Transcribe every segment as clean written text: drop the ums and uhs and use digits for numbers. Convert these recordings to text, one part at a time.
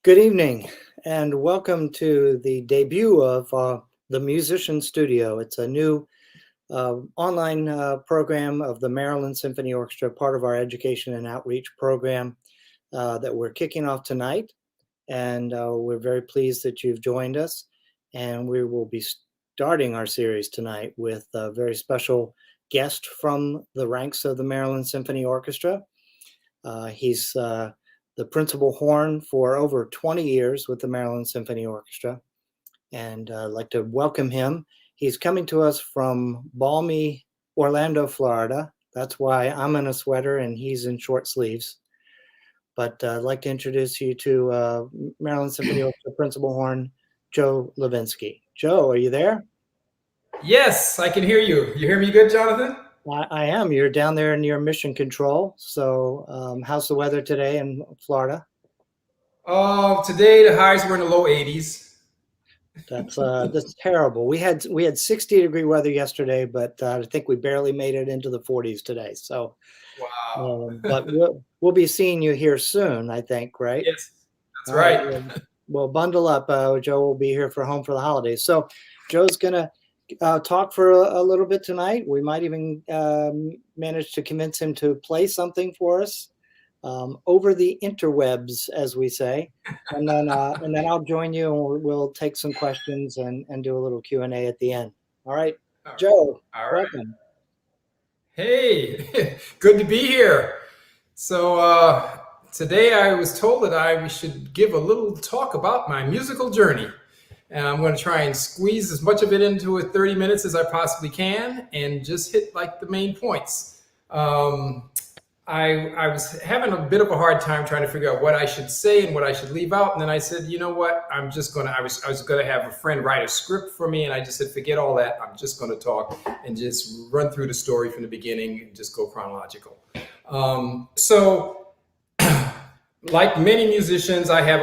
Good evening, and welcome to the debut of the Musician Studio. It's a new online program of the Maryland Symphony Orchestra, part of our education and outreach program that we're kicking off tonight. And we're very pleased that you've joined us. And we will be starting our series tonight with a very special guest from the ranks of the Maryland Symphony Orchestra. He's the principal horn for over 20 years with the Maryland Symphony Orchestra. And I'd like to welcome him. He's coming to us from balmy Orlando, Florida. That's why I'm in a sweater and he's in short sleeves. But I'd like to introduce you to Maryland Symphony Orchestra principal horn, Joe Lovinsky. Joe, are you there? Yes, I can hear you. You hear me good, Jonathan? I am. You're down there near Mission Control. So how's the weather today in Florida? Today the highs were in the low 80s. That's terrible. We had 60-degree weather yesterday, but I think we barely made it into the 40s today. So, wow. But we'll be seeing you here soon, I think, right? Yes, that's right. Well, bundle up. Joe will be here for home for the holidays. So, Joe's gonna talk for a little bit tonight. We might even manage to convince him to play something for us over the interwebs, as we say, and then I'll join you and we'll take some questions and do a little Q&A at the end. All right, Joe, welcome. Hey, good to be here. So today I was told that we should give a little talk about my musical journey. And I'm going to try and squeeze as much of it into 30 minutes as I possibly can and just hit like the main points. I was having a bit of a hard time trying to figure out what I should say and what I should leave out. And then I said, you know what, I was going to have a friend write a script for me. And I just said, forget all that. I'm just going to talk and just run through the story from the beginning and just go chronological. Like many musicians, I have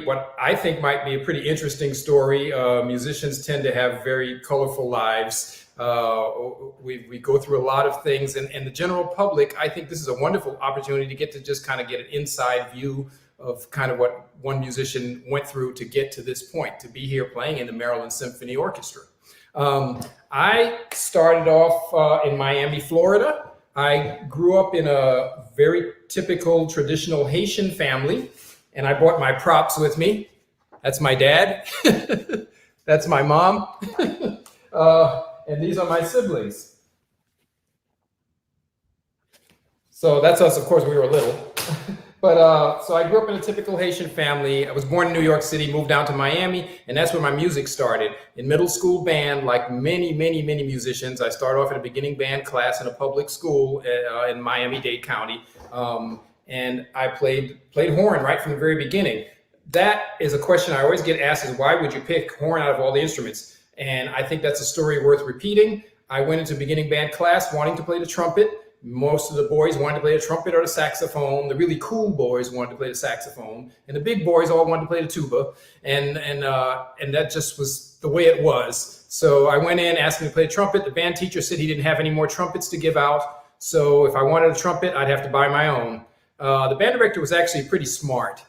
what I think might be a pretty interesting story. Musicians tend to have very colorful lives. We go through a lot of things, and the general public, I think this is a wonderful opportunity to get to just kind of get an inside view of kind of what one musician went through to get to this point, to be here playing in the Maryland Symphony Orchestra. I started off in Miami, Florida. I grew up in a very typical traditional Haitian family, and I brought my props with me. That's my dad. That's my mom. And these are my siblings. So that's us, of course, we were little. But so I grew up in a typical Haitian family. I was born in New York City, moved down to Miami, and that's where my music started. In middle school band, like many musicians, I started off in a beginning band class in a public school in Miami-Dade County. And I played horn right from the very beginning. That is a question I always get asked, is why would you pick horn out of all the instruments? And I think that's a story worth repeating. I went into beginning band class wanting to play the trumpet. Most of the boys wanted to play the trumpet or the saxophone. The really cool boys wanted to play the saxophone, and the big boys all wanted to play the tuba. And that just was the way it was. So I went in asking to play the trumpet. The band teacher said he didn't have any more trumpets to give out. So if I wanted a trumpet, I'd have to buy my own. The band director was actually pretty smart.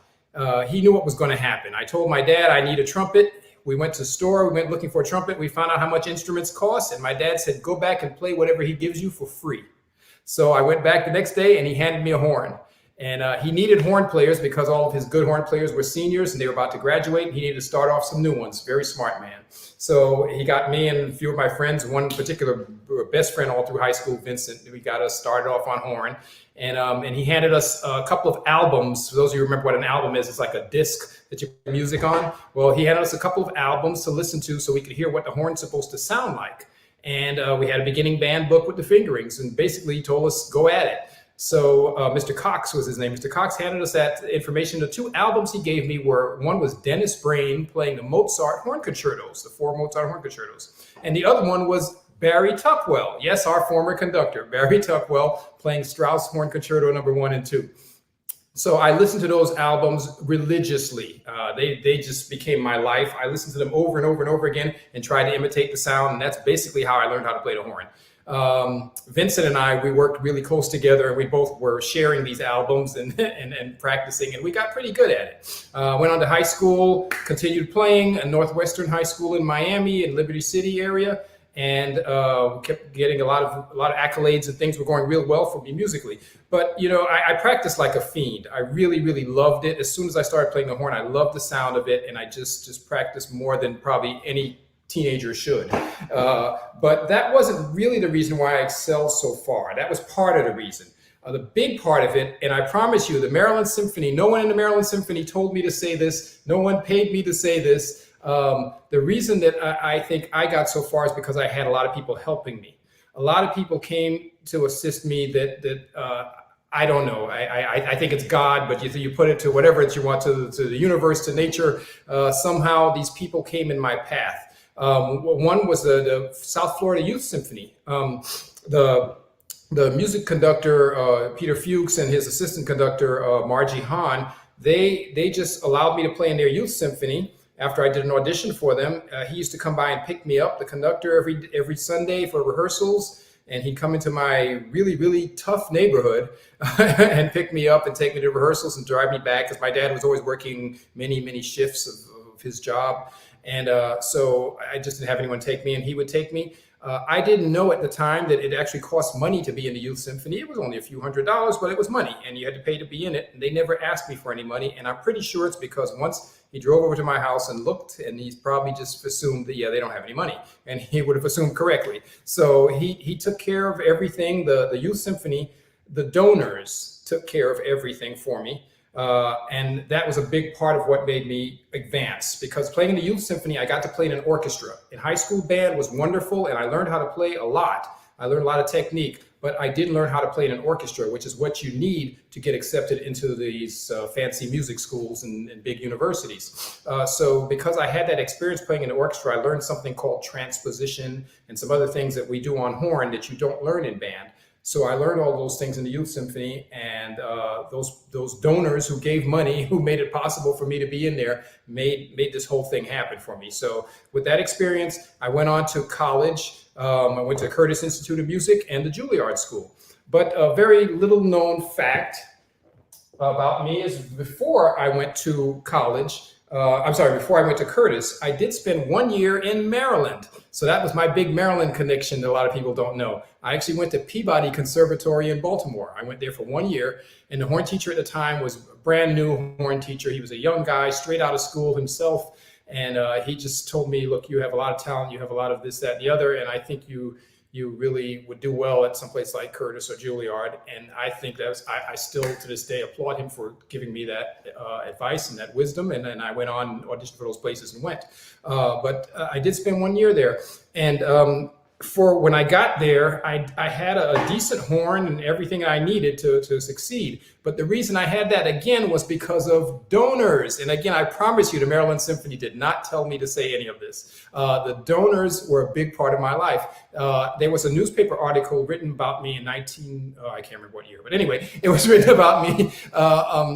He knew what was going to happen. I told my dad I need a trumpet. We went to the store. We went looking for a trumpet. We found out how much instruments cost. And my dad said, go back and play whatever he gives you for free. So I went back the next day and he handed me a horn. And he needed horn players because all of his good horn players were seniors and they were about to graduate. He needed to start off some new ones. Very smart man. So he got me and a few of my friends, one particular best friend all through high school, Vincent. We got us started off on horn. And he handed us a couple of albums. For those of you who remember what an album is, it's like a disc that you put music on. Well, he handed us a couple of albums to listen to so we could hear what the horn's supposed to sound like. And we had a beginning band book with the fingerings, and basically he told us, go at it. So Mr. Cox was his name. Mr. Cox handed us that information. The two albums he gave me were, one was Dennis Brain playing the Mozart horn concertos, the 4 Mozart horn concertos. And the other one was Barry Tuckwell. Yes, our former conductor, Barry Tuckwell, playing Strauss horn concerto number 1 and 2. So I listened to those albums religiously. They just became my life. I listened to them over and over and over again and tried to imitate the sound. And that's basically how I learned how to play the horn. Vincent and I, we worked really close together, and we both were sharing these albums and practicing, and we got pretty good at it. Went on to high school, continued playing at Northwestern High School in Miami in Liberty City area, and kept getting a lot of accolades, and things were going real well for me musically. But I practiced like a fiend. I really, really loved it. As soon as I started playing the horn, I loved the sound of it, and I just practiced more than probably any teenager should. But that wasn't really the reason why I excelled so far. That was part of the reason. The big part of it, and I promise you, the Maryland Symphony, no one in the Maryland Symphony told me to say this, no one paid me to say this. The reason that I think I got so far is because I had a lot of people helping me. A lot of people came to assist me that I don't know. I think it's God, but you put it to whatever you want, to the universe, to nature. Somehow these people came in my path. One was the South Florida Youth Symphony. The music conductor, Peter Fuchs, and his assistant conductor, Margie Hahn, they just allowed me to play in their youth symphony. After I did an audition for them, he used to come by and pick me up, the conductor, every Sunday for rehearsals. And he'd come into my really, really tough neighborhood and pick me up and take me to rehearsals and drive me back, because my dad was always working many, many shifts of his job. And so I just didn't have anyone take me, and he would take me. I didn't know at the time that it actually cost money to be in the youth symphony. It was only a few $100s, but it was money, and you had to pay to be in it. And they never asked me for any money. And I'm pretty sure it's because once he drove over to my house and looked, and he's probably just assumed that, yeah, they don't have any money. And he would have assumed correctly. So he took care of everything. The youth symphony, the donors took care of everything for me. And that was a big part of what made me advance, because playing in the youth symphony, I got to play in an orchestra. In high school, band was wonderful, and I learned how to play a lot. I learned a lot of technique, but I didn't learn how to play in an orchestra, which is what you need to get accepted into these fancy music schools and big universities. So because I had that experience playing in an orchestra, I learned something called transposition and some other things that we do on horn that you don't learn in band. So I learned all those things in the youth symphony, and those donors who gave money, who made it possible for me to be in there, made this whole thing happen for me. So with that experience, I went on to college. I went to Curtis Institute of Music and the Juilliard School. But a very little known fact about me is before I went to college, before I went to Curtis, I did spend 1 year in Maryland. So that was my big Maryland connection that a lot of people don't know. I actually went to Peabody Conservatory in Baltimore. I went there for 1 year, and the horn teacher at the time was a brand new horn teacher. He was a young guy, straight out of school himself. And he just told me, look, you have a lot of talent, you have a lot of this, that, and the other, and I think you really would do well at someplace like Curtis or Juilliard. And I think I still to this day applaud him for giving me that advice and that wisdom. And then I went on, auditioned for those places and went. But I did spend 1 year there. And for when I got there, I had a decent horn and everything I needed to succeed. But the reason I had that again was because of donors. And again, I promise you, the Maryland Symphony did not tell me to say any of this. The donors were a big part of my life. There was a newspaper article written about me in I can't remember what year, but anyway, it was written about me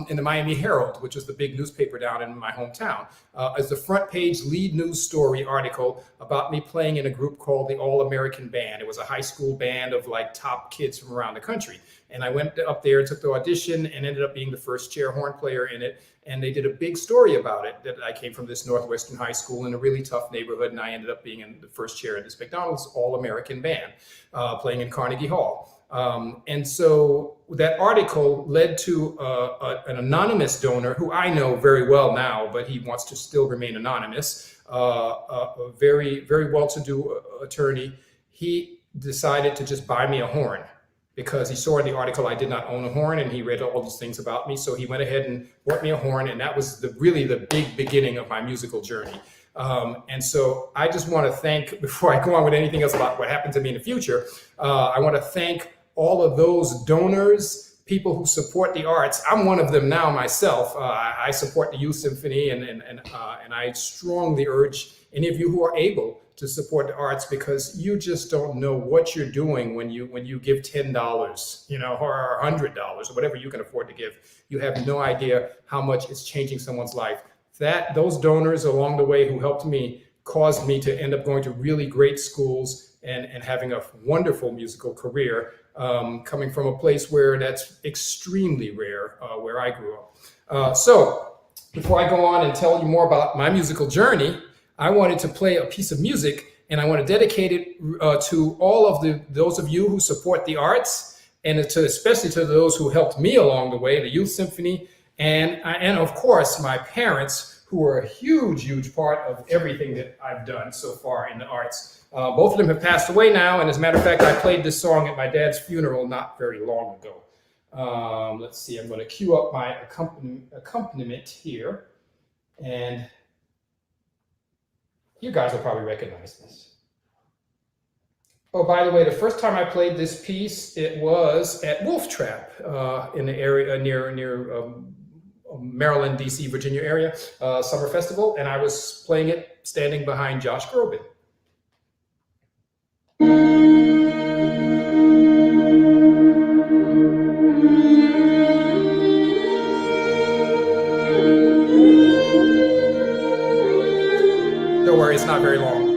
in the Miami Herald, which was the big newspaper down in my hometown, as the front page lead news story article about me playing in a group called the All-American Band. It was a high school band of like top kids from around the country. And I went up there and took the audition and ended up being the first chair horn player in it. And they did a big story about it, that I came from this Northwestern high school in a really tough neighborhood. And I ended up being in the first chair at this McDonald's All-American Band, playing in Carnegie Hall. And so that article led to an anonymous donor who I know very well now, but he wants to still remain anonymous, a very, very well-to-do attorney. He decided to just buy me a horn, because he saw in the article I did not own a horn, and he read all these things about me. So he went ahead and bought me a horn, and that was really the big beginning of my musical journey. And so I just want to thank, before I go on with anything else about what happened to me in the future, I want to thank all of those donors, people who support the arts. I'm one of them now myself. I support the Youth Symphony, and I strongly urge any of you who are able to support the arts, because you just don't know what you're doing when you give $10, or $100, or whatever you can afford to give. You have no idea how much it's changing someone's life. Those donors along the way who helped me caused me to end up going to really great schools, and having a wonderful musical career, coming from a place where that's extremely rare, where I grew up. So before I go on and tell you more about my musical journey, I wanted to play a piece of music, and I want to dedicate it to all of those of you who support the arts, and especially to those who helped me along the way, the Youth Symphony, and of course my parents, who are a huge part of everything that I've done so far in the arts. Both of them have passed away now, and as a matter of fact, I played this song at my dad's funeral not very long ago. Let's see, I'm going to cue up my accompaniment here, and you guys will probably recognize this. Oh, by the way, the first time I played this piece, it was at Wolf Trap in the area near Maryland, DC, Virginia area, summer festival, and I was playing it standing behind Josh Groban. Don't worry, it's not very long.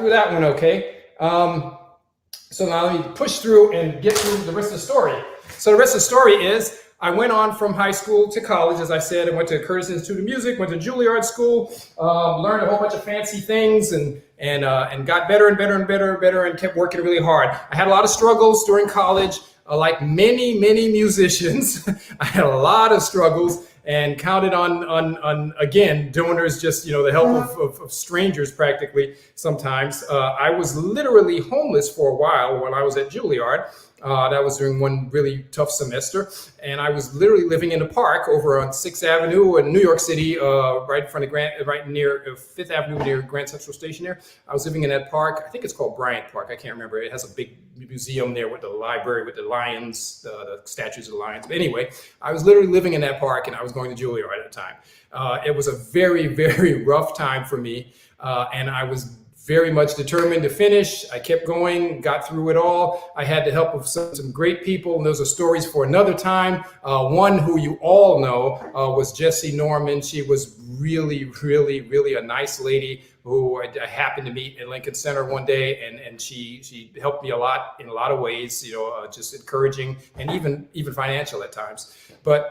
through that one okay. So now let me push through and get through the rest of the story. So the rest of the story is I went on from high school to college, as I said. I went to Curtis Institute of Music, went to Juilliard School, learned a whole bunch of fancy things, and got better and better and better and better, and kept working really hard. I had a lot of struggles during college, like many musicians. I had a lot of struggles and counted on again donors, just the help of strangers practically. Sometimes I was literally homeless for a while when I was at Juilliard. That was during one really tough semester, and I was literally living in a park over on 6th Avenue in New York City, right in front of right near 5th Avenue near Grand Central Station. There, I was living in that park. I think it's called Bryant Park. I can't remember. It has a big museum there with the library with the lions, the statues of the lions. But anyway, I was literally living in that park, and I was going to Juilliard at the time. It was a very rough time for me, and I was very much determined to finish. I kept going, got through it all. I had the help of some great people, and those are stories for another time. One who you all know was Jessie Norman. She was really a nice lady who I happened to meet in Lincoln Center one day, and she helped me a lot in a lot of ways, just encouraging and even financial at times. But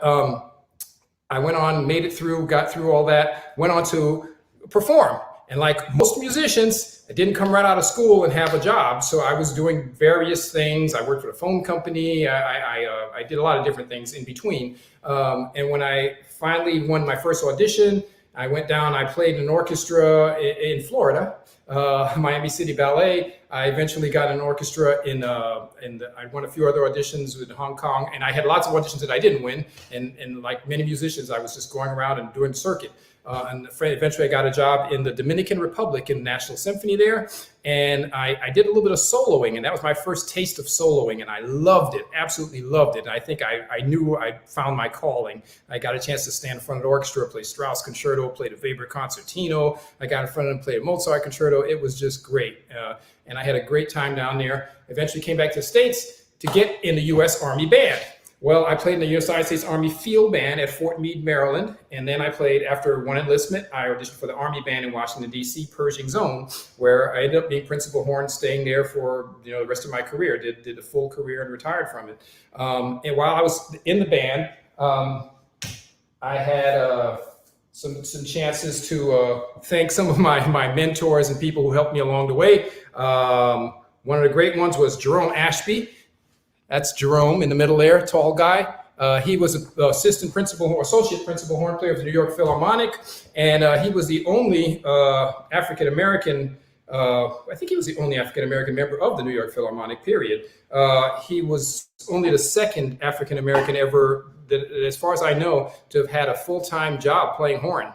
I went on, made it through, got through all that, went on to perform. And like most musicians, I didn't come right out of school and have a job. So I was doing various things. I worked for a phone company. I did a lot of different things in between. And when I finally won my first audition, I went down, I played in an orchestra in Florida, Miami City Ballet. I eventually got an orchestra I won a few other auditions in Hong Kong, and I had lots of auditions that I didn't win. And like many musicians, I was just going around and doing the circuit. And eventually I got a job in the Dominican Republic in the National Symphony there. And I did a little bit of soloing, and that was my first taste of soloing. And I loved it, absolutely loved it. And I think I knew I found my calling. I got a chance to stand in front of the orchestra, play Strauss concerto, played a Weber concertino. I got in front of them, played a Mozart concerto. It was just great. And I had a great time down there. Eventually came back to the States to get in the U.S. Army Band. Well, I played in the United States Army Field Band at Fort Meade, Maryland. And then I played, after one enlistment, I auditioned for the Army Band in Washington, D.C., Pershing Zone, where I ended up being principal horn, staying there for the rest of my career, did a full career and retired from it. And while I was in the band, I had some chances to thank some of my mentors and people who helped me along the way. One of the great ones was Jerome Ashby. That's Jerome in the middle there, tall guy. He was an associate principal horn player of the New York Philharmonic, and he was the only African-American, I think he was the only African-American member of the New York Philharmonic, period. He was only the second African-American ever, as far as I know, to have had a full-time job playing horn,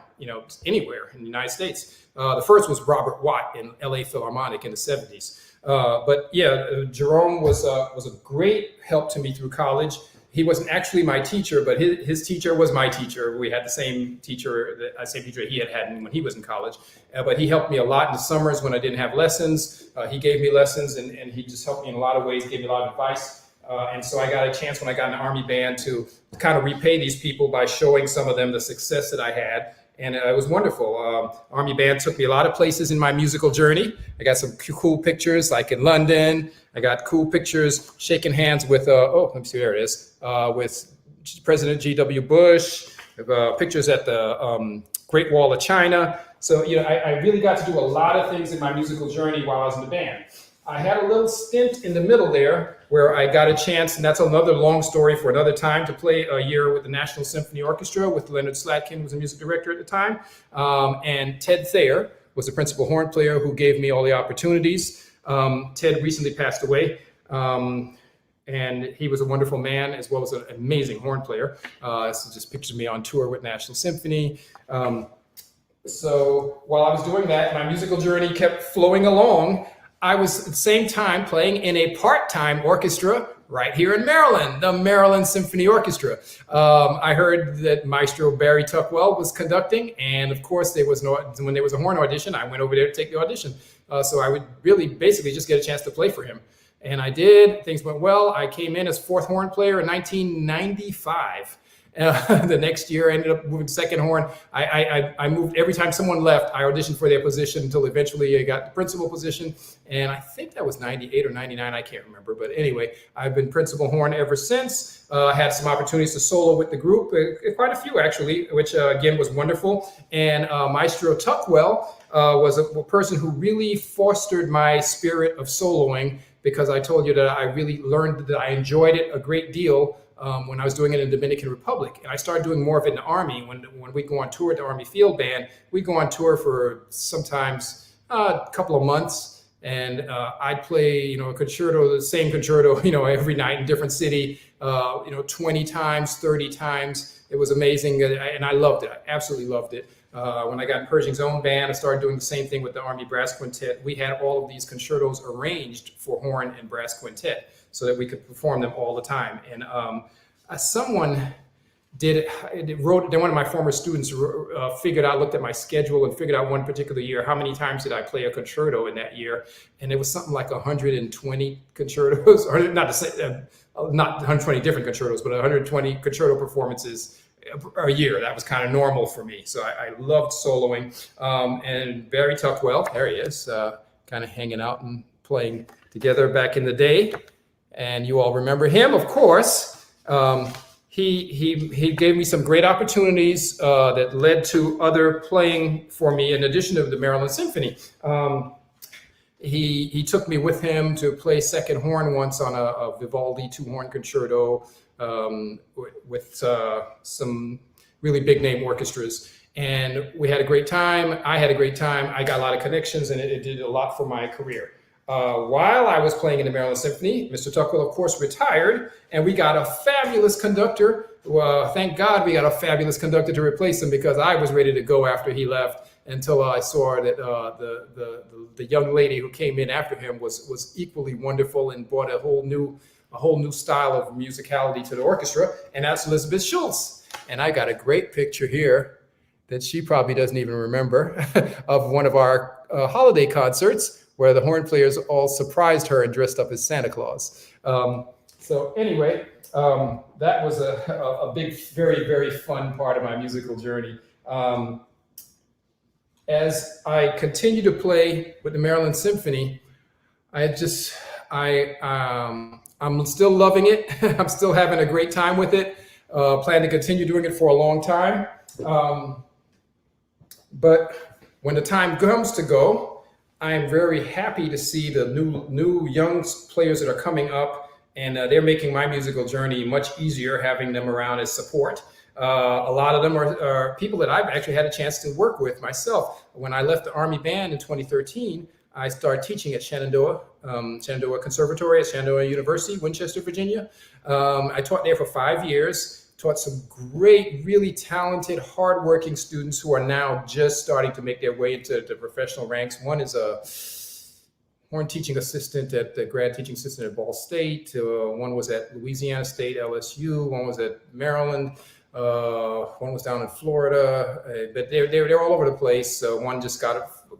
anywhere in the United States. The first was Robert Watt in LA Philharmonic in the 70s. But yeah, Jerome was a great help to me through college. He wasn't actually my teacher, but his teacher was my teacher. We had the same teacher he had when he was in college. But he helped me a lot in the summers when I didn't have lessons. He gave me lessons, and he just helped me in a lot of ways, gave me a lot of advice. And so I got a chance when I got in the Army Band to kind of repay these people by showing some of them the success that I had. And it was wonderful. Army Band took me a lot of places in my musical journey. I got some cool pictures, like in London. I got cool pictures shaking hands with, let me see, there it is, with President G.W. Bush, pictures at the Great Wall of China. So, I really got to do a lot of things in my musical journey while I was in the band. I had a little stint in the middle there where I got a chance, and that's another long story for another time, to play a year with the National Symphony Orchestra with Leonard Slatkin, who was a music director at the time. And Ted Thayer was the principal horn player who gave me all the opportunities. Ted recently passed away, and he was a wonderful man as well as an amazing horn player. So just pictures of me on tour with National Symphony. So while I was doing that, my musical journey kept flowing along. I was at the same time playing in a part-time orchestra right here in Maryland, the Maryland Symphony Orchestra. I heard that Maestro Barry Tuckwell was conducting, and of course when there was a horn audition, I went over there to take the audition. So I would really basically just get a chance to play for him. And I did, things went well. I came in as fourth horn player in 1995. The next year, I ended up moving second horn. I moved every time someone left. I auditioned for their position until eventually I got the principal position. And I think that was 98 or 99. I can't remember. But anyway, I've been principal horn ever since. Had some opportunities to solo with the group, quite a few actually, which again was wonderful. And Maestro Tuckwell was a person who really fostered my spirit of soloing, because I told you that I really learned that I enjoyed it a great deal when I was doing it in the Dominican Republic. And I started doing more of it in the Army. When we go on tour with the Army Field Band, we go on tour for sometimes a couple of months. And I'd play, a concerto, the same concerto, every night in a different city, 20 times, 30 times. It was amazing. And I loved it. I absolutely loved it. When I got in Pershing's own band, I started doing the same thing with the Army Brass Quintet. We had all of these concertos arranged for horn and brass quintet so that we could perform them all the time. And someone wrote, then one of my former students looked at my schedule and figured out one particular year, how many times did I play a concerto in that year? And it was something like 120 concertos, or not 120 different concertos, but 120 concerto performances a year. That was kind of normal for me. So I loved soloing. And Barry Tuckwell, there he is, kind of hanging out and playing together back in the day. And you all remember him, of course. He gave me some great opportunities that led to other playing for me in addition to the Maryland Symphony. He took me with him to play second horn once on a Vivaldi two-horn concerto with some really big name orchestras. And we had a great time. I had a great time. I got a lot of connections, and it did a lot for my career. While I was playing in the Maryland Symphony, Mr. Tuckwell, of course, retired, and we got a fabulous conductor. Thank God we got a fabulous conductor to replace him, because I was ready to go after he left, until I saw that the young lady who came in after him was equally wonderful and brought a whole new style of musicality to the orchestra, and that's Elizabeth Schultz. And I got a great picture here that she probably doesn't even remember of one of our holiday concerts, where the horn players all surprised her and dressed up as Santa Claus. So anyway, that was a big, very, very fun part of my musical journey. As I continue to play with the Maryland Symphony, I'm still loving it. I'm still having a great time with it. Plan to continue doing it for a long time. But when the time comes to go, I'm very happy to see the new young players that are coming up, and they're making my musical journey much easier, having them around as support. A lot of them are people that I've actually had a chance to work with myself. When I left the Army Band in 2013, I started teaching at Shenandoah Conservatory at Shenandoah University, Winchester, Virginia. I taught there for 5 years. Taught some great, really talented, hardworking students who are now just starting to make their way into the professional ranks. One is a horn teaching assistant at the grad teaching assistant at Ball State. One was at Louisiana State, LSU. One was at Maryland. One was down in Florida. But they're all over the place. One just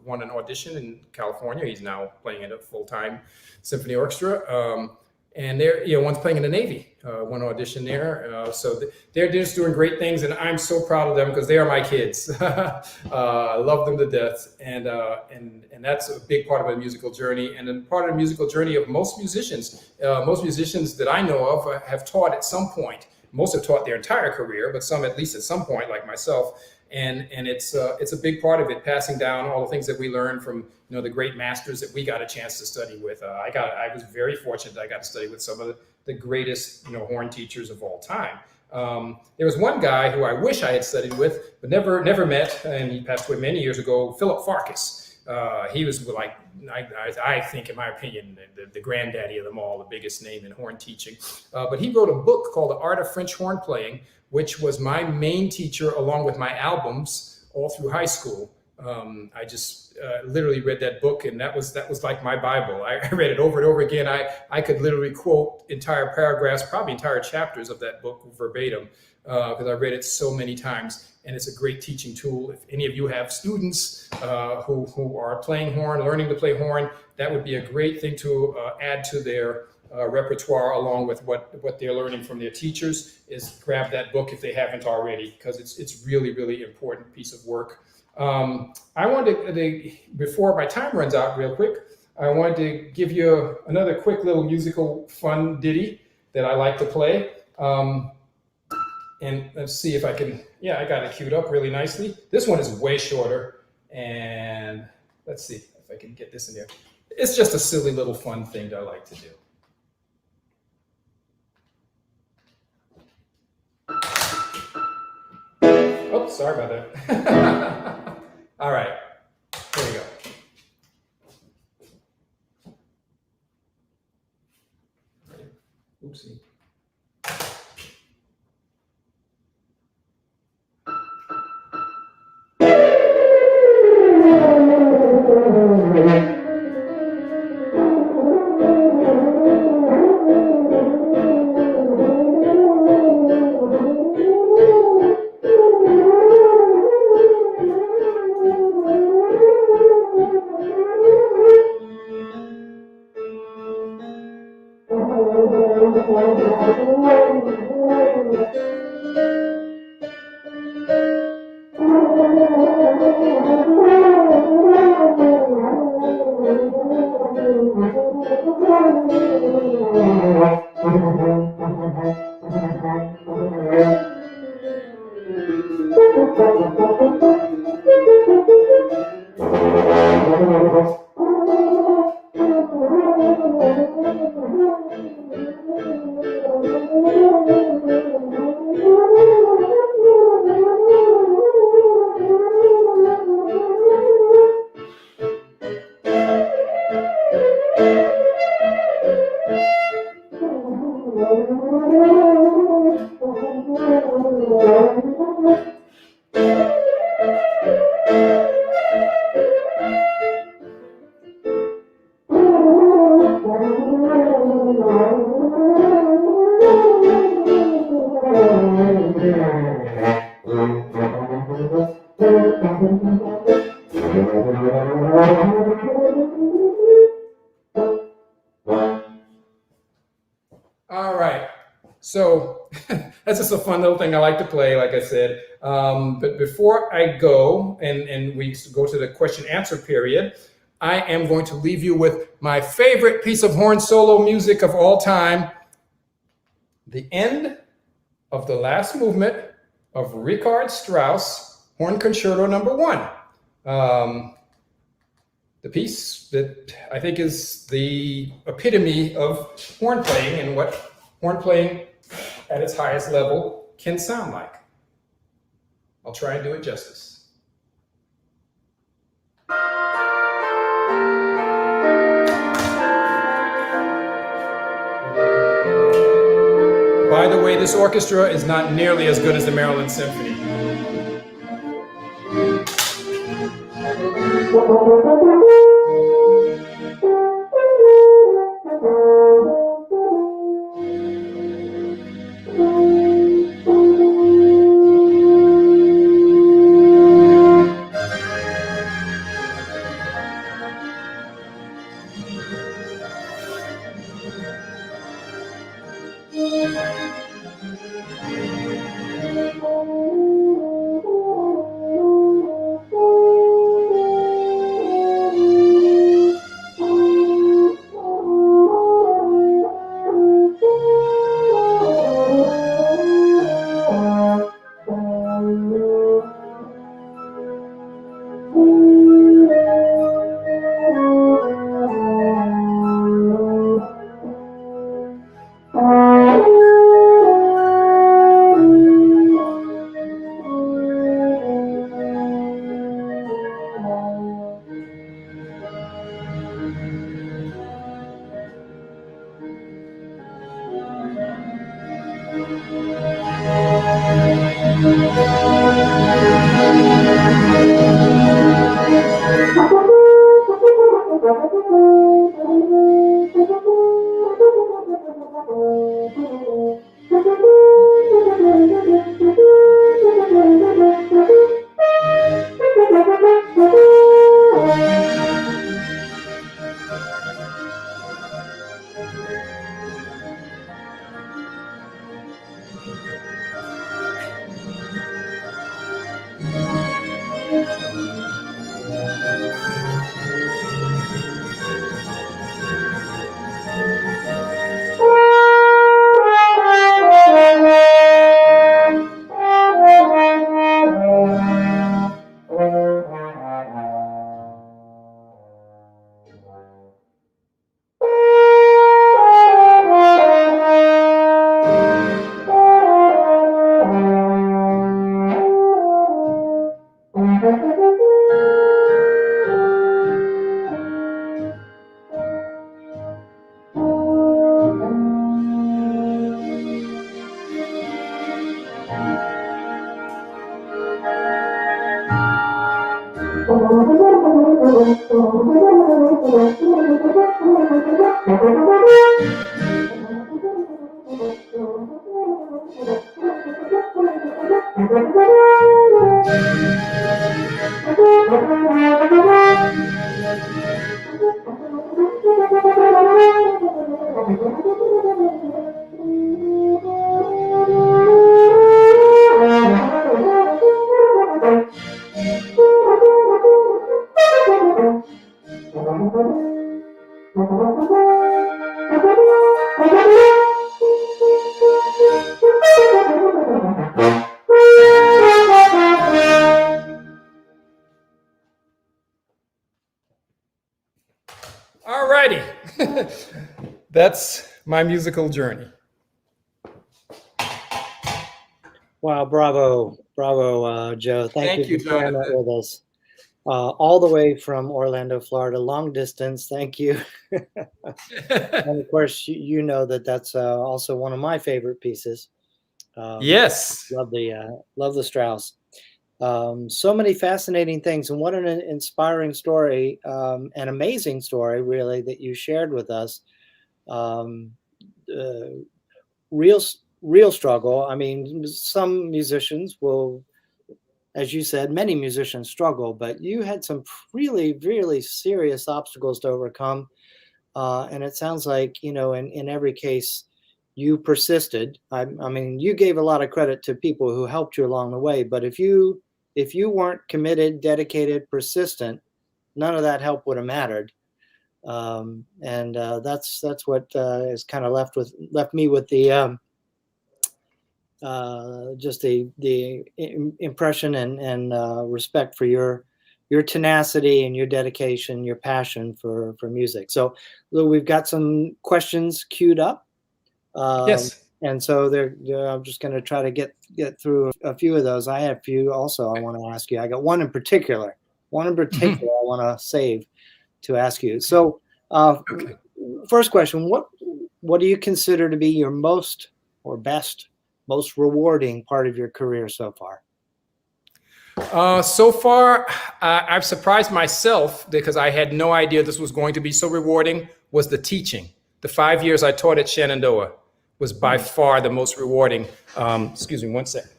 won an audition in California. He's now playing in a full-time symphony orchestra. And one's playing in the Navy, one audition there. So they're just doing great things, and I'm so proud of them, because they are my kids. I love them to death, and that's a big part of my musical journey, and a part of the musical journey of most musicians. Most musicians that I know of have taught at some point. Most have taught their entire career, but some at least at some point, like myself. And it's a big part of it, passing down all the things that we learned from the great masters that we got a chance to study with. I was very fortunate that I got to study with some of the greatest horn teachers of all time. There was one guy who I wish I had studied with, but never met, and he passed away many years ago. Philip Farkas. He was like I think, in my opinion, the granddaddy of them all, the biggest name in horn teaching. But he wrote a book called The Art of French Horn Playing, which was my main teacher along with my albums all through high school. I just literally read that book, and that was like my Bible. I read it over and over again. I could literally quote entire paragraphs, probably entire chapters of that book verbatim, because I read it so many times. And it's a great teaching tool. If any of you have students who are playing horn, learning to play horn, that would be a great thing to add to their repertoire, along with what they're learning from their teachers. Is grab that book if they haven't already, because it's really, really important piece of work. I wanted to, before my time runs out real quick, I wanted to give you another quick little musical fun ditty that I like to play. And let's see if I can, yeah, I got it queued up really nicely. This one is way shorter, and let's see if I can get this in there. It's just a silly little fun thing that I like to do. Oh, sorry about that. All right, here we go. Oopsie. All right, so that's just a fun little thing I like to play, like I said. But before I go and we go to the question answer period, I am going to leave you with my favorite piece of horn solo music of all time, the end of the last movement of Richard Strauss Horn Concerto Number 1. The piece that I think is the epitome of horn playing and what horn playing at its highest level can sound like. I'll try and do it justice. By the way, this orchestra is not nearly as good as the Maryland Symphony. All righty. That's my musical journey. Wow, bravo, Joe. Thank Thank you you, for sharing that Jonathan. with us. All the way from Orlando, Florida, long distance. Thank you. And of course, you know that that's also one of my favorite pieces. Yes. Love the Strauss. So many fascinating things, and what an inspiring story, an amazing story, really, that you shared with us. Um, real struggle. I mean, some musicians will, as you said, many musicians struggle, but you had some really serious obstacles to overcome. And it sounds like, in every case, you persisted. I mean, you gave a lot of credit to people who helped you along the way, but if you weren't committed, dedicated, persistent, none of that help would have mattered. And that's what is kind of left me with the just the impression and respect for your tenacity and your dedication, your passion for music. So we've got some questions queued up. Yes. And so I'm just going to try to get through a few of those. I have a few also I want to ask you. I got one in particular I want to save to ask you. So Okay. first question, what do you consider to be your most rewarding part of your career so far? So far, I've surprised myself because I had no idea this was going to be so rewarding, was the teaching. The 5 years I taught at Shenandoah was by far the most rewarding. Excuse me one second.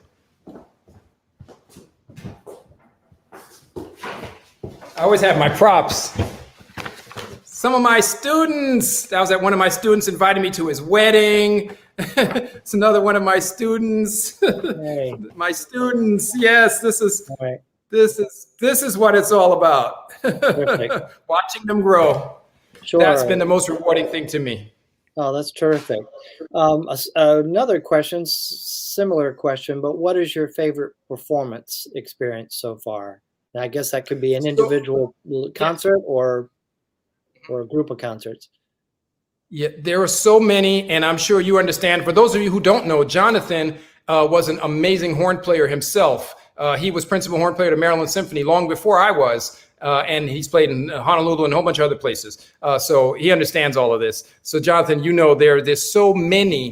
I always have my props. Some of my students, I was at one of my students invited me to his wedding. It's another one of my students. Hey. My students, yes, this is Right. this is what it's all about. Perfect. Watching them grow. Sure. That's been the most rewarding thing to me. Oh, that's terrific. Another question, similar question, but what is your favorite performance experience so far? And I guess that could be an individual concert or a group of concerts. Yeah, there are so many, and I'm sure you understand. For those of you who don't know, Jonathan was an amazing horn player himself. He was principal horn player at Maryland Symphony long before I was, and he's played in Honolulu and a whole bunch of other places. So he understands all of this. So Jonathan, there's so many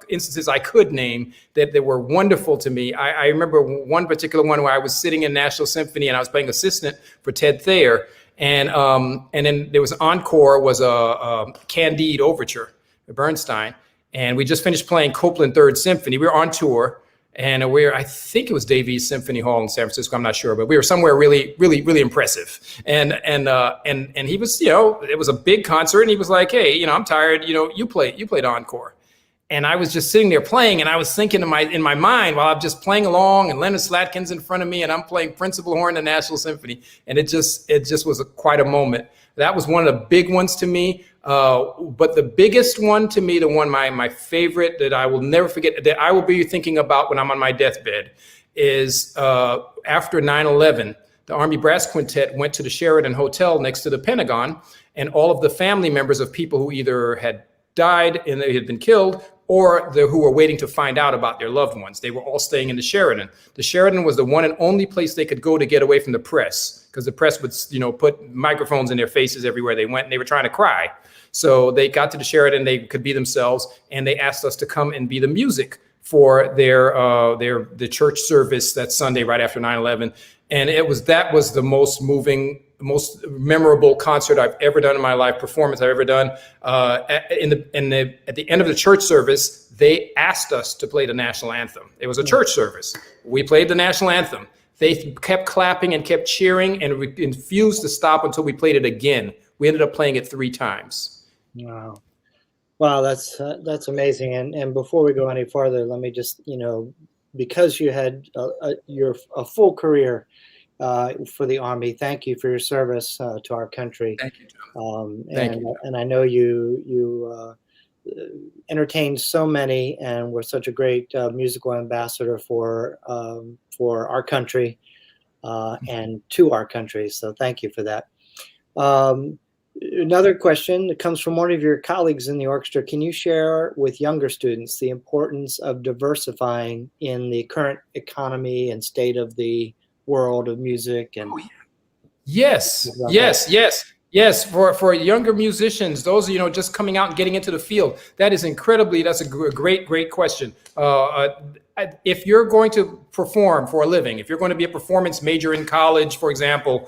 instances I could name that were wonderful to me. I remember one particular one where I was sitting in National Symphony and I was playing assistant for Ted Thayer. And then there was encore, was a Candide overture, Bernstein, and we just finished playing Copland Third Symphony. We were on tour, and I think it was Davies Symphony Hall in San Francisco. I'm not sure, but we were somewhere really impressive. And he was, it was a big concert, and he was like, "Hey, I'm tired. You played encore." And I was just sitting there playing, and I was thinking in my mind while I'm just playing along, and Leonard Slatkin's in front of me, and I'm playing principal horn in the National Symphony, and it just was quite a moment. That was one of the big ones to me. But the biggest one to me, the one my favorite that I will never forget, that I will be thinking about when I'm on my deathbed, is after 9/11. The Army Brass Quintet went to the Sheraton Hotel next to the Pentagon, and all of the family members of people who either had died and they had been killed, or who were waiting to find out about their loved ones. They were all staying in the Sheraton. The Sheraton was the one and only place they could go to get away from the press, because the press would, put microphones in their faces everywhere they went, and they were trying to cry. So they got to the Sheraton, they could be themselves, and they asked us to come and be the music for the church service that Sunday right after 9/11. And that was the most moving most memorable concert I've ever done in my life, performance I've ever done. At the end of the church service, they asked us to play the national anthem. It was a church service. We played the national anthem. They kept clapping and kept cheering, and we refused to stop until we played it again. We ended up playing it 3 times. Wow. Wow, that's amazing. And before we go any farther, let me just, because you had a full career for the Army, thank you for your service to our country. Thank you, John. Thank you. And I know you entertained so many, and were such a great musical ambassador for our country and to our country. So thank you for that. Another question that comes from one of your colleagues in the orchestra. Can you share with younger students the importance of diversifying in the current economy and state of the world of music? And Yes. For younger musicians, those just coming out and getting into the field, that's a great question. If you're going to perform for a living, if you're going to be a performance major in college, for example,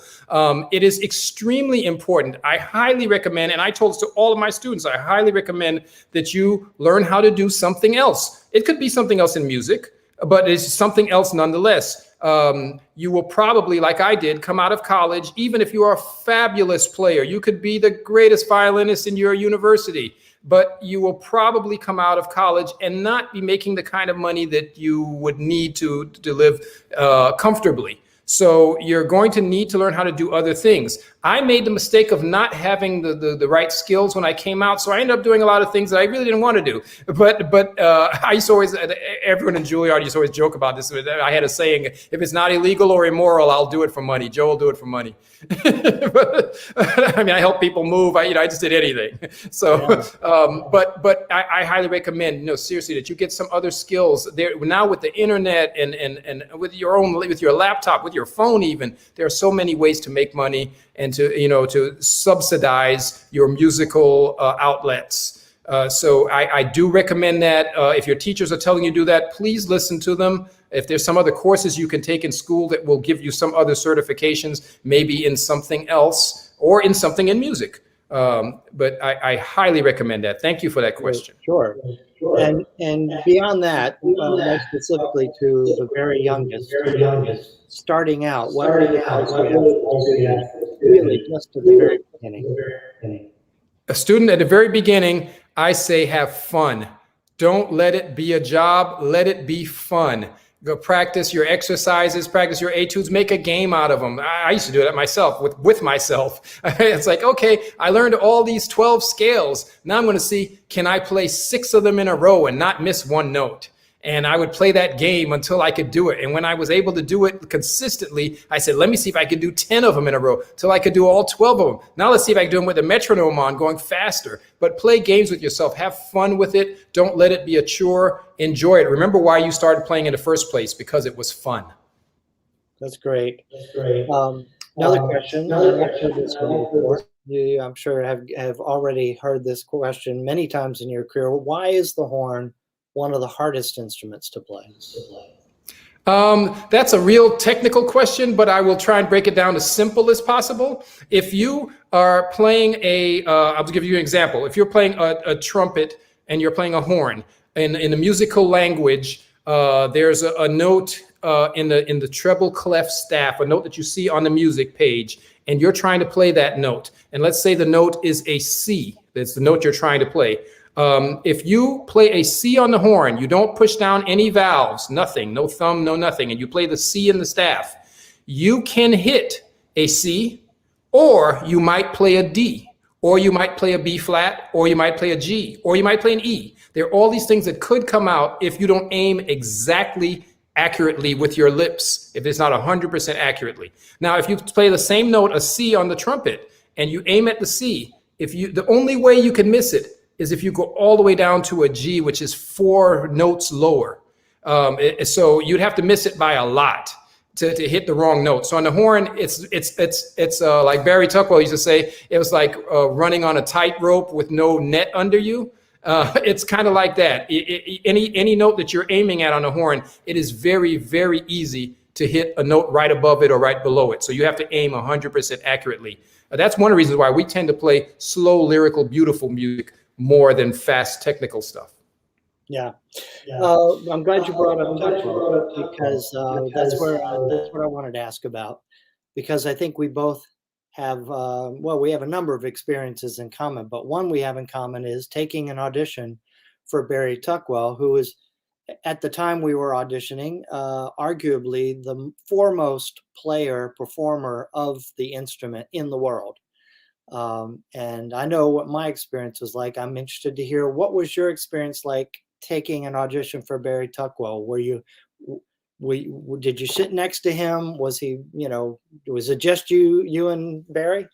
it is extremely important. I highly recommend, and I told this to all of my students, I highly recommend that you learn how to do something else. It could be something else in music, but it's something else nonetheless. You will probably, like I did, come out of college, even if you are a fabulous player, you could be the greatest violinist in your university, but you will probably come out of college and not be making the kind of money that you would need to live comfortably. So you're going to need to learn how to do other things. I made the mistake of not having the right skills when I came out, so I ended up doing a lot of things that I really didn't want to do. But I used to always, everyone in Juilliard used to always joke about this. I had a saying: if it's not illegal or immoral, I'll do it for money. Joe will do it for money. But, I mean, I help people move. I just did anything. So, but I highly recommend, seriously, that you get some other skills. There now with the internet and with your laptop, with your phone, even there are so many ways to make money and to subsidize your musical outlets. So I do recommend that. If your teachers are telling you to do that, please listen to them. If there's some other courses you can take in school that will give you some other certifications, maybe in something else or in something in music. But I highly recommend that. Thank you for that question. Sure. And beyond that, more specifically to the very youngest, starting out, what are the really just at the very beginning? A student at the very beginning, I say have fun. Don't let it be a job. Let it be fun. Go practice your exercises, practice your etudes, make a game out of them. I used to do that myself with myself. It's like, okay, I learned all these 12 scales. Now I'm going to see, can I play 6 of them in a row and not miss one note? And I would play that game until I could do it. And when I was able to do it consistently, I said, let me see if I could do 10 of them in a row till I could do all 12 of them. Now let's see if I can do them with a metronome on, going faster. But play games with yourself. Have fun with it. Don't let it be a chore. Enjoy it. Remember why you started playing in the first place, because it was fun. That's great. Another question. You, I'm sure, have already heard this question many times in your career. Why is the horn one of the hardest instruments to play? That's a real technical question, but I will try and break it down as simple as possible. If you are playing I'll give you an example. If you're playing a trumpet and you're playing a horn, in the musical language, there's a note in the treble clef staff, a note that you see on the music page, and you're trying to play that note. And let's say the note is a C. That's the note you're trying to play. If you play a C on the horn, you don't push down any valves, nothing, no thumb, no nothing, and you play the C in the staff, you can hit a C, or you might play a D, or you might play a B flat, or you might play a G, or you might play an E. There are all these things that could come out if you don't aim exactly accurately with your lips, if it's not 100% accurately. Now, if you play the same note, a C on the trumpet, and you aim at the C, the only way you can miss it is if you go all the way down to a G, which is 4 notes lower. So you'd have to miss it by a lot to hit the wrong note. So on the horn, it's like Barry Tuckwell used to say, it was like running on a tightrope with no net under you. It's kind of like that. Any note that you're aiming at on the horn, it is very, very easy to hit a note right above it or right below it. So you have to aim 100% accurately. That's one of the reasons why we tend to play slow, lyrical, beautiful music more than fast, technical stuff. Yeah. I'm glad you brought up Tuckwell because that's what I wanted to ask about, because I think we both have, well, we have a number of experiences in common, but one we have in common is taking an audition for Barry Tuckwell, who was, at the time we were auditioning, arguably the foremost player, performer of the instrument in the world. And I know what my experience was like. I'm interested to hear, what was your experience like taking an audition for Barry Tuckwell? Were you, did you sit next to him? Was he, was it just you and Barry?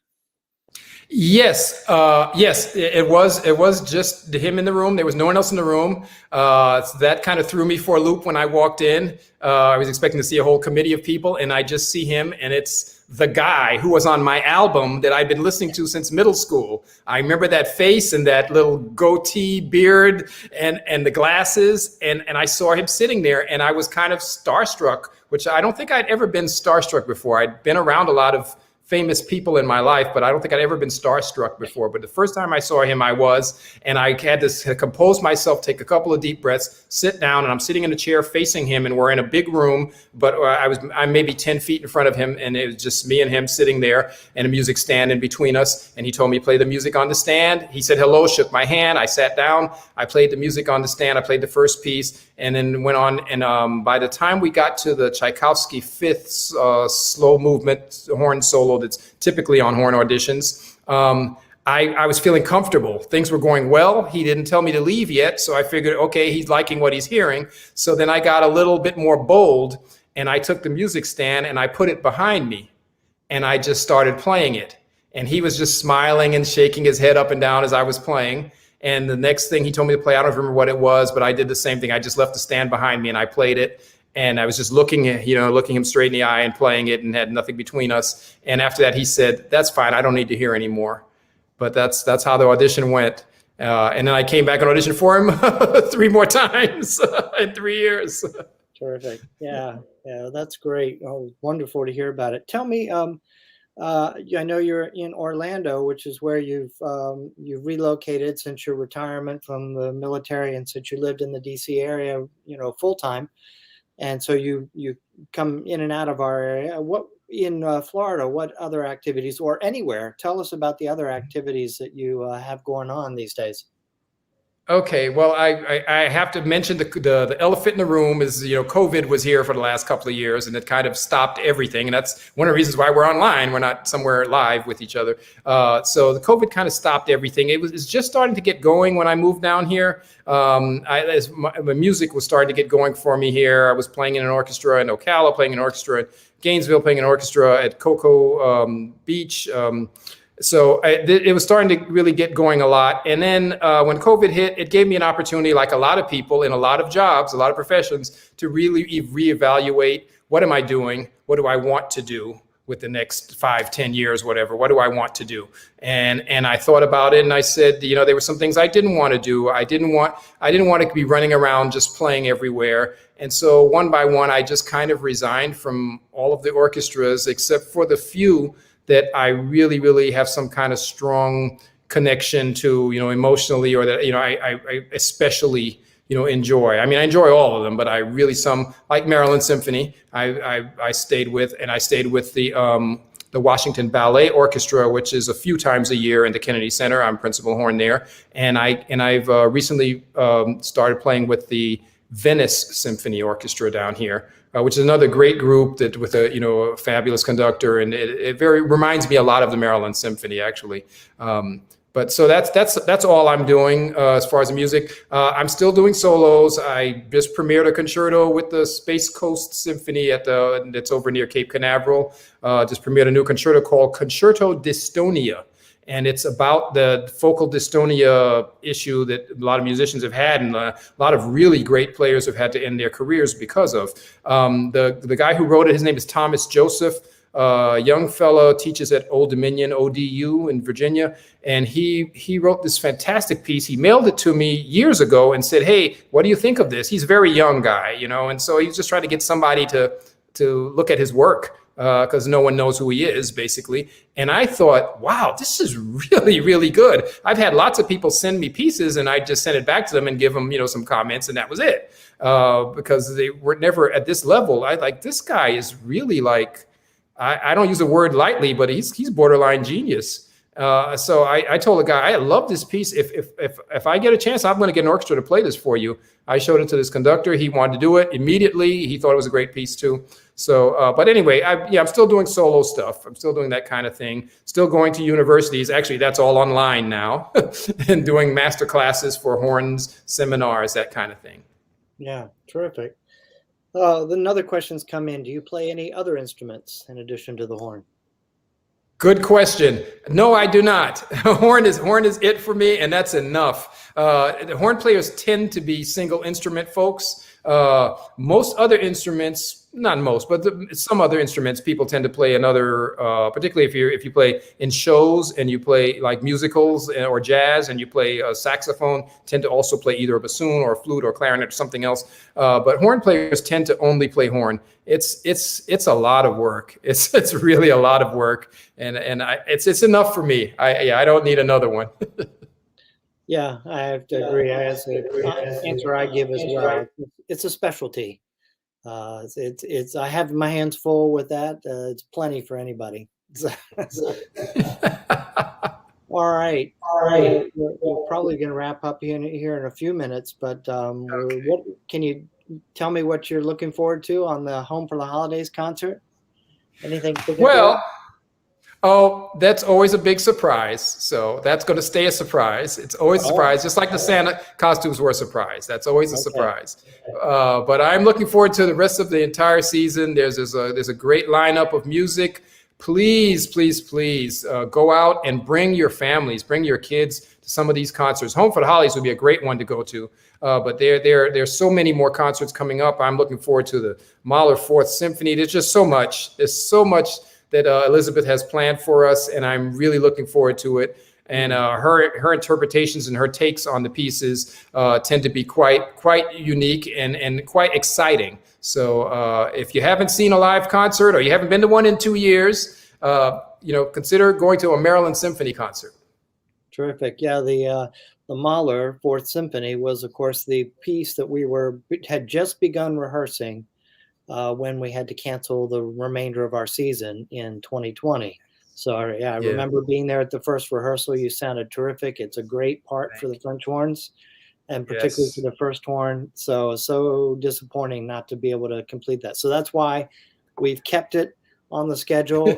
Yes, yes, it was just him in the room. There was no one else in the room. So that kind of threw me for a loop when I walked in. I was expecting to see a whole committee of people, and I just see him, and it's the guy who was on my album that I've been listening to since middle school. I remember that face and that little goatee beard and the glasses, and I saw him sitting there, and I was kind of starstruck, which I don't think I'd ever been starstruck before. I'd been around a lot of famous people in my life, but I don't think I'd ever been starstruck before. But the first time I saw him, I was, and I had to compose myself, take a couple of deep breaths, sit down, and I'm sitting in a chair facing him, and we're in a big room, but I'm maybe 10 feet in front of him, and it was just me and him sitting there, and a music stand in between us, and he told me to play the music on the stand. He said hello, shook my hand, I sat down, I played the music on the stand, I played the first piece, and then went on, and by the time we got to the Tchaikovsky fifth slow movement horn solo that's typically on horn auditions, I was feeling comfortable. Things were going well. He didn't tell me to leave yet, so I figured, okay, he's liking what he's hearing. So then I got a little bit more bold, and I took the music stand and I put it behind me, and I just started playing it. And he was just smiling and shaking his head up and down as I was playing. And the next thing he told me to play, I don't remember what it was, but I did the same thing. I just left the stand behind me and I played it. And I was just looking him straight in the eye and playing it, and had nothing between us. And after that, he said, "That's fine. I don't need to hear anymore." But that's how the audition went. And then I came back and auditioned for him 3 more times in 3 years. Terrific. Yeah, that's great. Oh, wonderful to hear about it. Tell me, I know you're in Orlando, which is where you've relocated since your retirement from the military, and since you lived in the DC area, full time. And so you come in and out of our area. What in Florida? What other activities, or anywhere? Tell us about the other activities that you have going on these days. Okay, well, I have to mention the elephant in the room is, COVID was here for the last couple of years, and it kind of stopped everything. And that's one of the reasons why we're online. We're not somewhere live with each other. So the COVID kind of stopped everything. It's just starting to get going when I moved down here. As my music was starting to get going for me here. I was playing in an orchestra in Ocala, playing in an orchestra in Gainesville, playing in an orchestra at Cocoa Beach. So it was starting to really get going a lot. And then when COVID hit, it gave me an opportunity, like a lot of people in a lot of jobs, a lot of professions, to really reevaluate, what am I doing? What do I want to do with the next 5, 10 years, whatever? What do I want to do? And I thought about it, and I said, there were some things I didn't want to do. I didn't want to be running around just playing everywhere. And so one by one, I just kind of resigned from all of the orchestras, except for the few that I really, really have some kind of strong connection to, emotionally, or that, I especially, enjoy. I mean, I enjoy all of them, but I really, some, like Maryland Symphony, I stayed with, and I stayed with the Washington Ballet Orchestra, which is a few times a year in the Kennedy Center. I'm principal horn there. And I've recently started playing with the Venice Symphony Orchestra down here, which is another great group that with a fabulous conductor, and it very reminds me a lot of the Maryland Symphony, actually. But so that's all I'm doing as far as the music. I'm still doing solos. I just premiered a concerto with the Space Coast Symphony that's over near Cape Canaveral. Just premiered a new concerto called Concerto Dystonia. And it's about the focal dystonia issue that a lot of musicians have had, and a lot of really great players have had to end their careers because of. The guy who wrote it, his name is Thomas Joseph. Young fellow, teaches at Old Dominion, ODU in Virginia. And he wrote this fantastic piece. He mailed it to me years ago and said, "Hey, what do you think of this?" He's a very young guy, and so he's just trying to get somebody to to look at his work, because no one knows who he is, basically. And I thought, wow, this is really, really good. I've had lots of people send me pieces, and I just send it back to them and give them, some comments, and that was it. Because they were never at this level. I like, this guy is really like, I don't use the word lightly, but he's borderline genius. So I told the guy, I love this piece. If I get a chance, I'm going to get an orchestra to play this for you. I showed it to this conductor. He wanted to do it immediately. He thought it was a great piece too. So, but anyway, I'm still doing solo stuff. I'm still doing that kind of thing. Still going to universities. Actually, that's all online now, and doing master classes for horns, seminars, that kind of thing. Yeah, terrific. Another question's come in. Do you play any other instruments in addition to the horn? Good question. No, I do not. Horn is it for me, and that's enough. The horn players tend to be single instrument folks. Most other instruments, not most, but some other instruments, people tend to play another. Particularly if you play in shows and you play like musicals or jazz, and you play a saxophone, tend to also play either a bassoon or a flute or clarinet or something else. But horn players tend to only play horn. It's a lot of work. It's really a lot of work, and it's enough for me. I don't need another one. Yeah, I have to agree. That's the answer I give as well. It's a specialty. It's I have my hands full with that. It's plenty for anybody. All right. We're probably going to wrap up here in a few minutes, but Okay. what can you tell me what you're looking forward to on the Home for the Holidays concert? Anything? Well, oh, that's always a big surprise. So that's going to stay a surprise. It's always a surprise, just like the Santa costumes were a surprise. That's always a surprise. But I'm looking forward to the rest of the entire season. There's a great lineup of music. Please, please, please go out and bring your families, bring your kids to some of these concerts. Home for the Holidays would be a great one to go to. But there's so many more concerts coming up. I'm looking forward to the Mahler Fourth Symphony. There's just so much. There's so much that Elizabeth has planned for us, and I'm really looking forward to it. And her interpretations and her takes on the pieces tend to be quite unique and quite exciting. So if you haven't seen a live concert, or you haven't been to one in 2 years, consider going to a Maryland Symphony concert. Terrific. Yeah, the Mahler Fourth Symphony was, of course, the piece that we had just begun rehearsing when we had to cancel the remainder of our season in 2020. So I remember being there at the first rehearsal. You sounded terrific. It's a great part for the French horns, and particularly for the first horn. So disappointing not to be able to complete that. So that's why we've kept it on the schedule.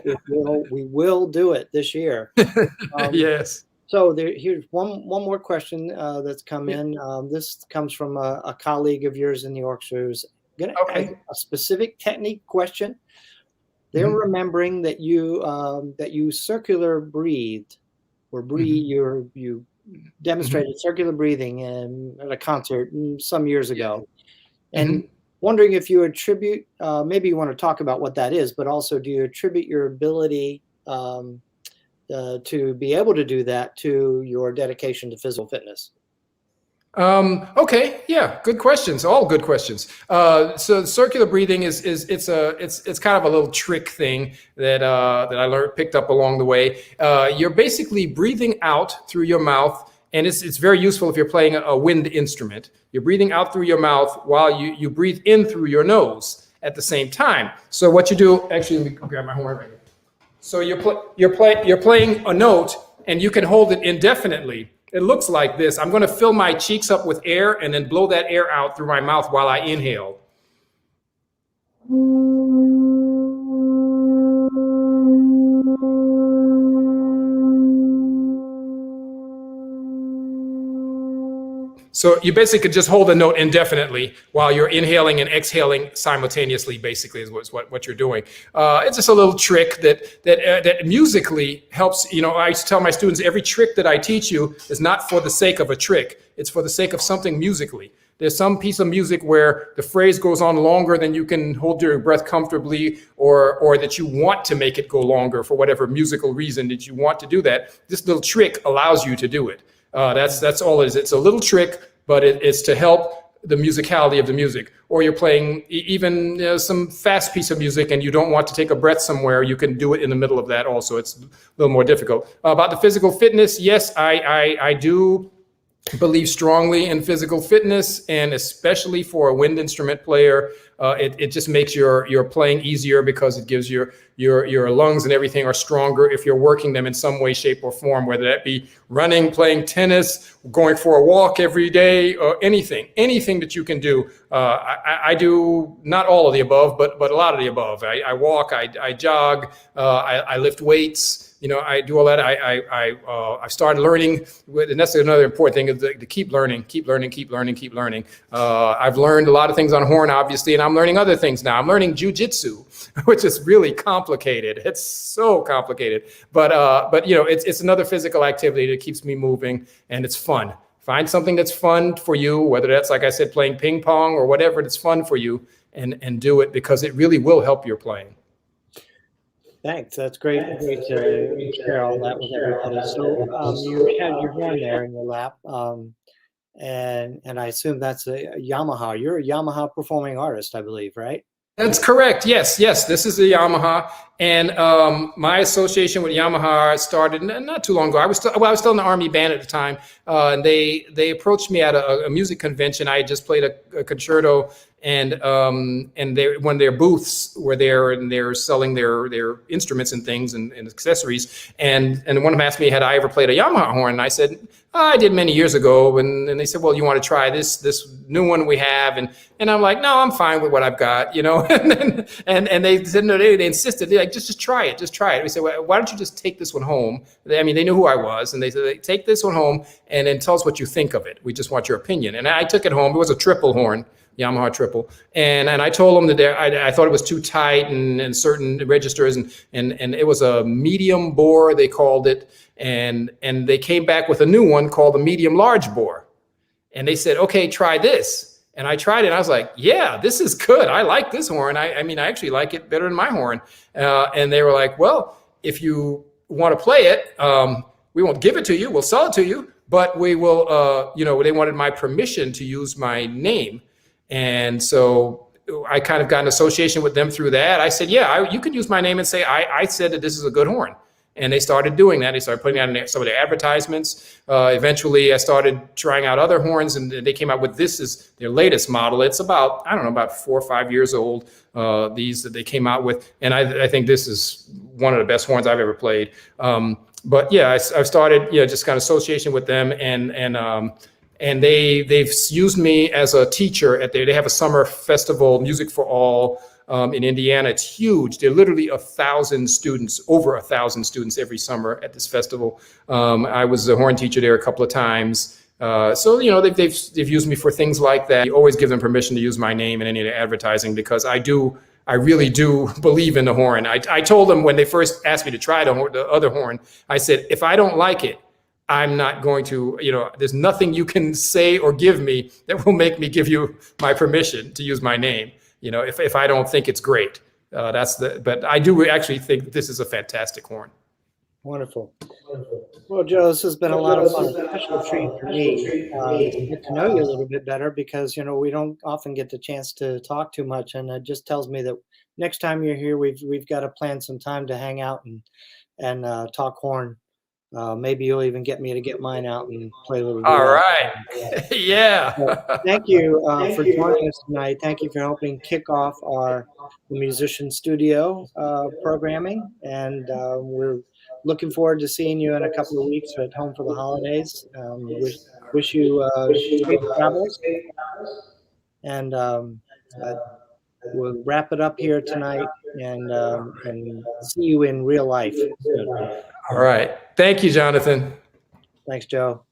We will do it this year. Yes. So here's one more question that's come in. This comes from a colleague of yours in the orchestra who's going to ask a specific technique question. They're remembering that you circular breathed, or you demonstrated circular breathing at a concert some years ago, and wondering if you attribute, maybe you want to talk about what that is, but also do you attribute your ability to be able to do that to your dedication to physical fitness? Okay. Yeah. Good questions. All good questions. So circular breathing is it's kind of a little trick thing that I picked up along the way. You're basically breathing out through your mouth, and it's very useful if you're playing a wind instrument. You're breathing out through your mouth while you breathe in through your nose at the same time. So what you do, actually, let me grab my horn right here. So you're playing a note, and you can hold it indefinitely. It looks like this. I'm going to fill my cheeks up with air and then blow that air out through my mouth while I inhale. So you basically could just hold a note indefinitely while you're inhaling and exhaling simultaneously, basically, is what you're doing. It's just a little trick that musically helps. I used to tell my students, every trick that I teach you is not for the sake of a trick. It's for the sake of something musically. There's some piece of music where the phrase goes on longer than you can hold your breath comfortably, or that you want to make it go longer for whatever musical reason that you want to do that. This little trick allows you to do it. That's all it is. It's a little trick, but it's to help the musicality of the music, or you're playing even some fast piece of music and you don't want to take a breath somewhere, you can do it in the middle of that also. It's a little more difficult. About the physical fitness, yes, I do believe strongly in physical fitness, and especially for a wind instrument player, it just makes your playing easier because it gives your lungs and everything are stronger if you're working them in some way, shape, or form, whether that be running, playing tennis, going for a walk every day, or anything that you can do. I do not all of the above, but a lot of the above. I walk, I jog, I lift weights. I do all that. I started learning, and that's another important thing, is to keep learning. I've learned a lot of things on horn, obviously, and I'm learning other things now. I'm learning jujitsu, which is really complicated. It's so complicated, but it's another physical activity that keeps me moving, and it's fun. Find something that's fun for you, whether that's, like I said, playing ping pong or whatever that's fun for you, and do it, because it really will help your playing. Thanks. That's great. Great to share all that with everybody. So you had your horn there in your lap, and I assume that's a Yamaha. You're a Yamaha performing artist, I believe, right? That's correct. Yes. This is a Yamaha, and my association with Yamaha started not too long ago. I was still in the Army band at the time, and they approached me at a music convention. I had just played a concerto, and one of their booths were there, and they're selling their instruments and things and accessories. And one of them asked me, had I ever played a Yamaha horn? And I said, I did many years ago. And they said, well, you want to try this new one we have? And I'm like, no, I'm fine with what I've got, and they said, no, they insisted. They're like, just try it. We said, well, why don't you just take this one home? They knew who I was, and they said, take this one home and then tell us what you think of it. We just want your opinion. And I took it home. It was a triple horn, Yamaha triple, and I told them that I thought it was too tight and certain registers, and it was a medium bore, they called it, and they came back with a new one called the medium large bore, and they said, okay, try this. And I tried it, and I was like, yeah, this is good. I like this horn. I actually like it better than my horn. And they were like, well, if you want to play it, we won't give it to you. We'll sell it to you, but we will, they wanted my permission to use my name. And so I kind of got an association with them through that. I said, yeah, you can use my name and say, I said that this is a good horn. And they started doing that. They started putting out in some of their advertisements. Eventually, I started trying out other horns, and they came out with, this is their latest model. It's about 4 or 5 years old, these that they came out with. And I think this is one of the best horns I've ever played. But yeah, I've started, just kind of association with them, and they've used me as a teacher they have a summer festival, Music for All, in Indiana. It's huge. There are literally 1,000 students, over 1,000 students every summer at this festival. I was a horn teacher there a couple of times. So they've used me for things like that. You always give them permission to use my name in any of their advertising, because I really do believe in the horn. I told them when they first asked me to try the other horn, I said, if I don't like it, I'm not going to, there's nothing you can say or give me that will make me give you my permission to use my name. If I don't think it's great, but I do actually think this is a fantastic horn. Wonderful. Well, Joe, this has been a lot of fun. A special treat for me to get to know you a little bit better, because, we don't often get the chance to talk too much. And it just tells me that next time you're here, we've got to plan some time to hang out and talk horn. Maybe you'll even get me to get mine out and play a little bit. All right. Yeah. Thank you for joining us tonight. Thank you for helping kick off the Musician Studio programming. And we're looking forward to seeing you in a couple of weeks at home for the holidays. Wish you safe travels. And we'll wrap it up here tonight and see you in real life. All right. Thank you, Jonathan. Thanks, Joe.